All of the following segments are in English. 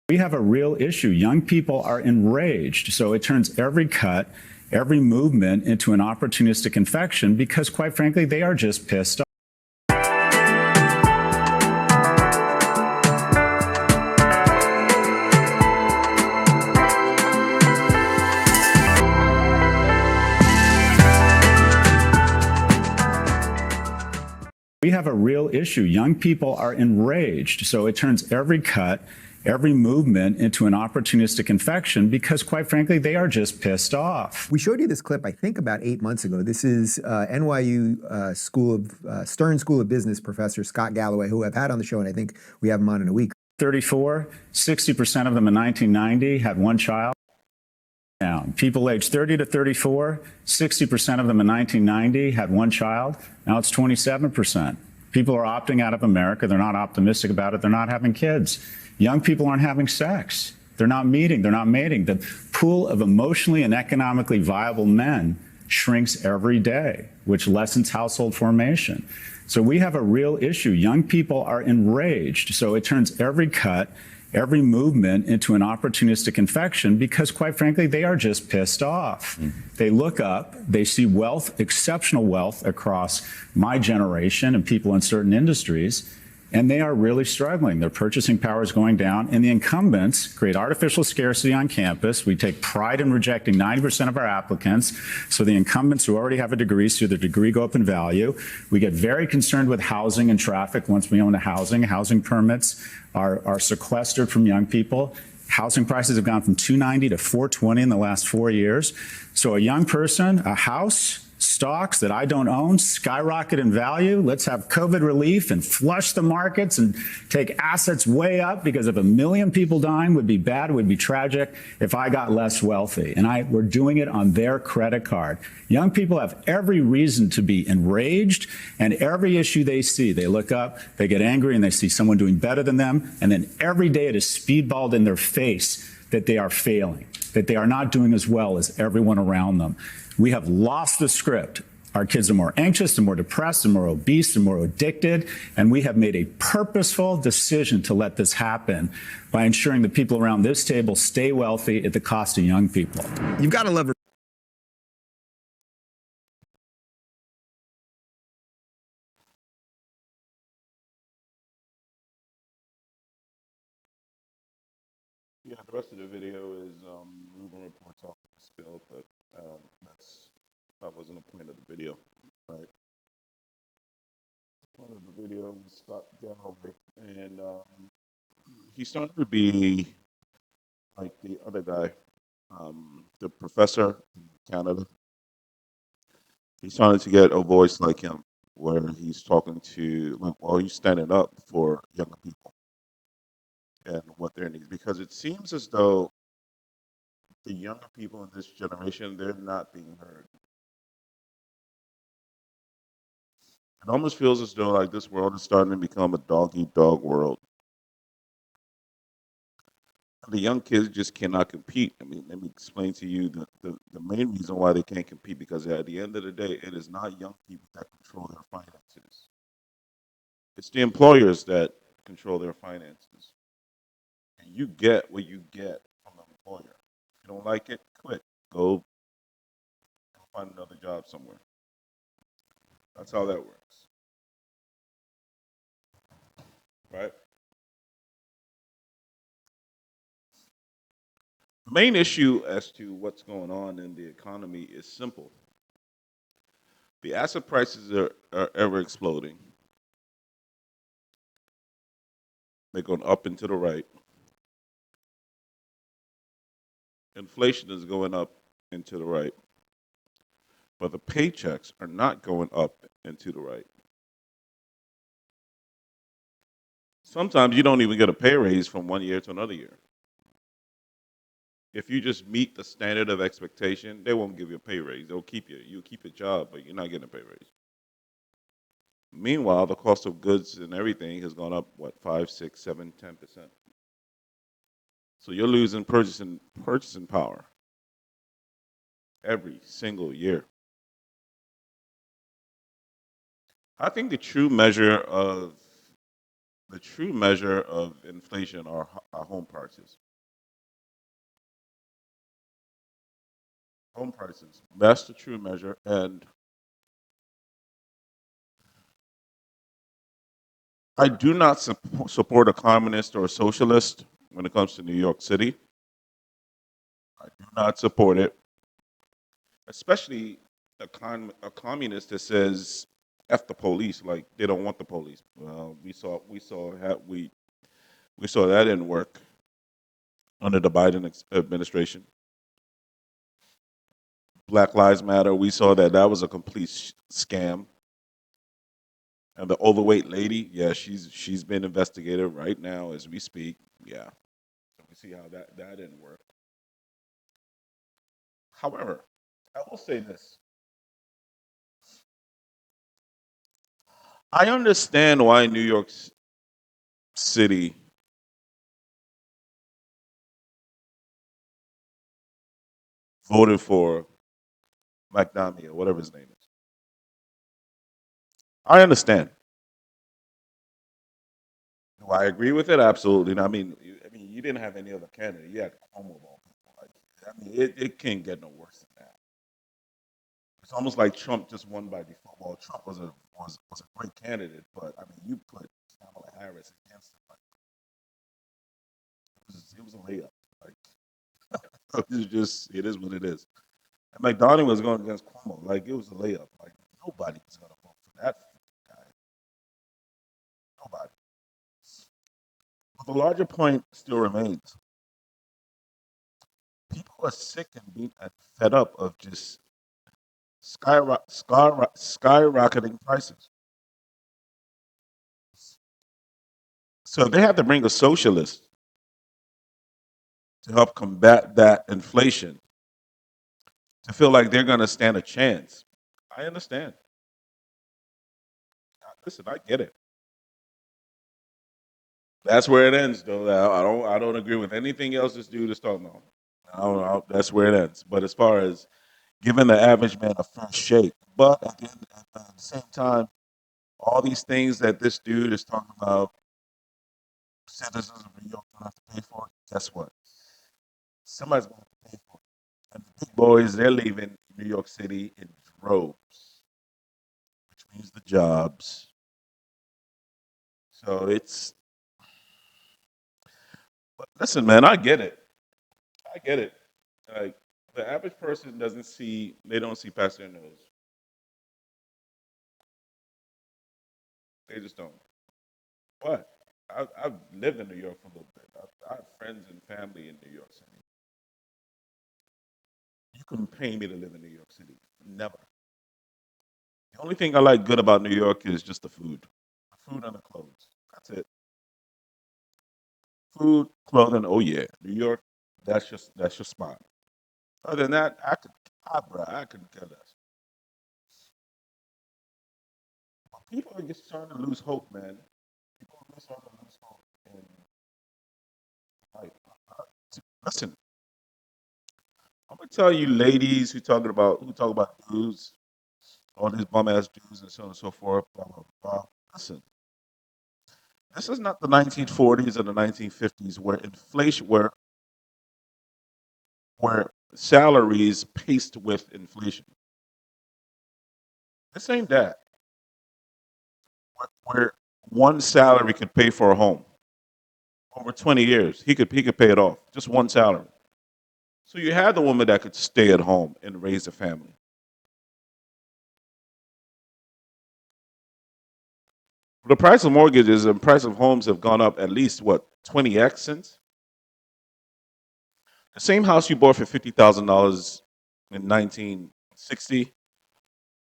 We have a real issue. Young people are enraged, so it turns every cut, every movement into an opportunistic infection because, quite frankly, they are just pissed off. We have a real issue. Young people are enraged, so it turns every cut, every movement into an opportunistic infection because, quite frankly, they are just pissed off. We showed you this clip, I think, about 8 months ago. This is NYU Stern School of Business professor Scott Galloway, who I've had on the show, and I think we have him on in a week. 34, 60% of them in 1990 had one child. Now, people aged 30 to 34, 60% of them in 1990 had one child. Now it's 27%. People are opting out of America. They're not optimistic about it. They're not having kids. Young people aren't having sex. They're not meeting. They're not mating. The pool of emotionally and economically viable men shrinks every day, which lessens household formation. So we have a real issue. Young people are enraged. So it turns every cut, every movement into an opportunistic infection because, quite frankly, they are just pissed off. They look up, they see wealth, exceptional wealth across my generation and people in certain industries, and they are really struggling. Their purchasing power is going down, and the incumbents create artificial scarcity on campus. We take pride in rejecting 90% of our applicants, so the incumbents who already have a degree see their degree go up in value. We get very concerned with housing and traffic once we own a housing. Housing permits are sequestered from young people. Housing prices have gone from $290 to $420 in the last 4 years. So a young person, a house, stocks that I don't own skyrocket in value. Let's have COVID relief and flush the markets and take assets way up, because if 1 million people dying would be bad, would be tragic if I got less wealthy. And we're doing it on their credit card. Young people have every reason to be enraged, and every issue they see, they look up, they get angry, and they see someone doing better than them. And then every day it is speedballed in their face that they are failing, that they are not doing as well as everyone around them. We have lost the script. Our kids are more anxious and more depressed and more obese and more addicted, and we have made a purposeful decision to let this happen by ensuring the people around this table stay wealthy at the cost of young people. You've got to love Yeah, the rest of the video is Ruben reports off the spill, but that wasn't the point of the video, right? The point of the video was Scott Galloway, and he started to be like the other guy, the professor in Canada. He started to get a voice like him, where he's talking to, like, well, he's standing up for younger people and what their needs, because it seems as though the younger people in this generation, they're not being heard. It almost feels as though like this world is starting to become a dog eat dog world. The young kids just cannot compete. I mean, let me explain to you the main reason why they can't compete, because at the end of the day, it is not young people that control their finances. It's the employers that control their finances. And you get what you get from the employer. If you don't like it, quit. Go find another job somewhere. That's how that works. Right? The main issue as to what's going on in the economy is simple. The asset prices are ever exploding. They're going up and to the right. Inflation is going up and to the right. But the paychecks are not going up and to the right. Sometimes you don't even get a pay raise from one year to another year. If you just meet the standard of expectation, they won't give you a pay raise. They'll keep you. You'll keep your job, but you're not getting a pay raise. Meanwhile, the cost of goods and everything has gone up, what, 5, 6, 7, 10%. So you're losing purchasing power every single year. I think the true measure of the true measure of inflation are home prices. Home prices. That's the true measure. And I do not support a communist or a socialist when it comes to New York City. I do not support it, especially a communist that says "f the police," like they don't want the police. Well, we saw that didn't work under the Biden administration. Black Lives Matter. We saw that that was a complete scam. And the overweight lady, yeah, she's been investigated right now as we speak. Yeah, so we see how that didn't work. However, I will say this: I understand why New York City voted for McNamee or whatever his name is. I understand. Do I agree with it? Absolutely. I mean, you didn't have any other candidate. You had Cuomo of all people. Like, I mean, it can't get no worse than that. It's almost like Trump just won by default. Well, Trump was a great candidate, but I mean, you put Kamala Harris against him. Like, it was a layup. Like, it is what it is. And McDonald was going against Cuomo. Like, it was a layup. Like, nobody was going to vote for that guy. Nobody. But the larger point still remains. People are sick and being fed up of just skyrocketing prices. So they have to bring a socialist to help combat that inflation to feel like they're going to stand a chance. I understand. Listen, I get it. That's where it ends, though. I don't agree with anything else this dude is talking about. That's where it ends. But as far as giving the average man a fair shake, but at the same time, all these things that this dude is talking about, citizens of New York don't have to pay for. Guess what? Somebody's going to have to pay for it. And the big boys, they're leaving New York City in droves, which means the jobs. So but listen, man, I get it. I get it. Like, the average person they don't see past their nose. They just don't. But I've lived in New York for a little bit. I have friends and family in New York City. You couldn't pay me to live in New York City. Never. The only thing I like good about New York is just the food. The food and the clothes. That's it. Food, clothing, oh yeah. New York, that's your spot. Other than that, I couldn't care less. But people are just starting to lose hope, man. People are really starting to lose hope. And like, listen, I'm gonna tell you, ladies who talk about dudes, all these bum ass dudes and so on and so forth. Blah blah blah. Listen, this is not the 1940s or the 1950s where where salaries paced with inflation. This ain't that. Where one salary could pay for a home over 20 years. He could pay it off. Just one salary. So you had the woman that could stay at home and raise a family. The price of mortgages and price of homes have gone up at least what 20x since. The same house you bought for $50,000 in 1960,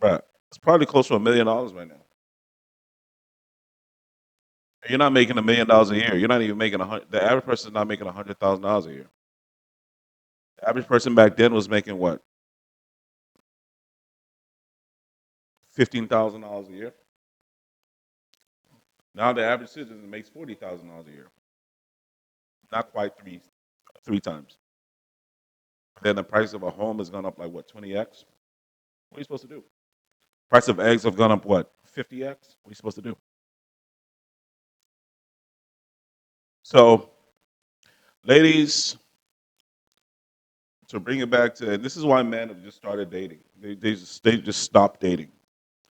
right? It's probably close to $1 million right now. You're not making $1 million a year. You're not even making a hundred. The average person is not making $100,000 a year. The average person back then was making what, $15,000 a year. Now the average citizen makes $40,000 a year. Not quite three times. Then the price of a home has gone up like what 20x. What are you supposed to do? Price of eggs have gone up what 50x. What are you supposed to do? So, ladies, to bring it back to, and this is why men have just started dating. They just stop dating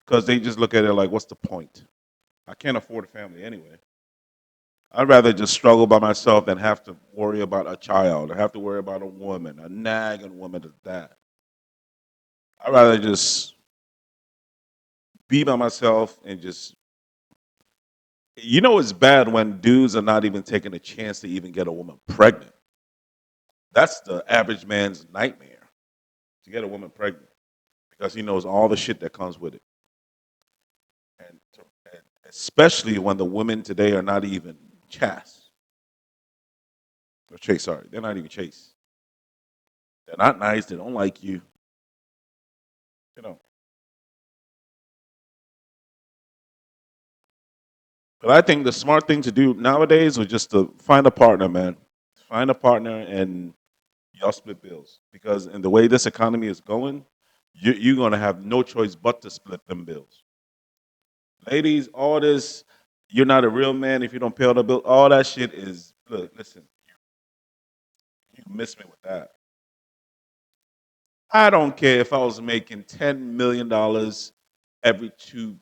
because they just look at it like, what's the point? I can't afford a family anyway. I'd rather just struggle by myself than have to worry about a child or have to worry about a woman, a nagging woman at that. I'd rather just be by myself and just, it's bad when dudes are not even taking a chance to even get a woman pregnant. That's the average man's nightmare, to get a woman pregnant, because he knows all the shit that comes with it. And especially when the women today are not even chaste or chaste. Sorry, they're not even chaste. They're not nice. They don't like you. You know. But I think the smart thing to do nowadays was just to find a partner, man. Find a partner and y'all split bills. Because in the way this economy is going, you're gonna have no choice but to split them bills. Ladies, all this, you're not a real man if you don't pay all the bill. All that shit is, look, listen, you miss me with that. I don't care if I was making $10 million every two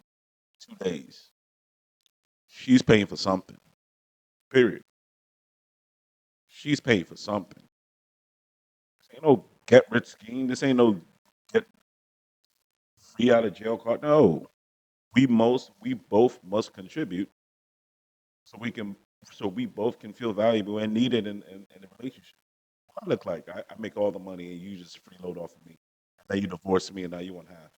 days. She's paying for something. Period. She's paying for something. This ain't no get rich scheme. This ain't no get free out of jail card. No. We both must contribute so we both can feel valuable and needed in a relationship. What I look like I make all the money and you just freeload off of me. Then you divorce me and now you want half.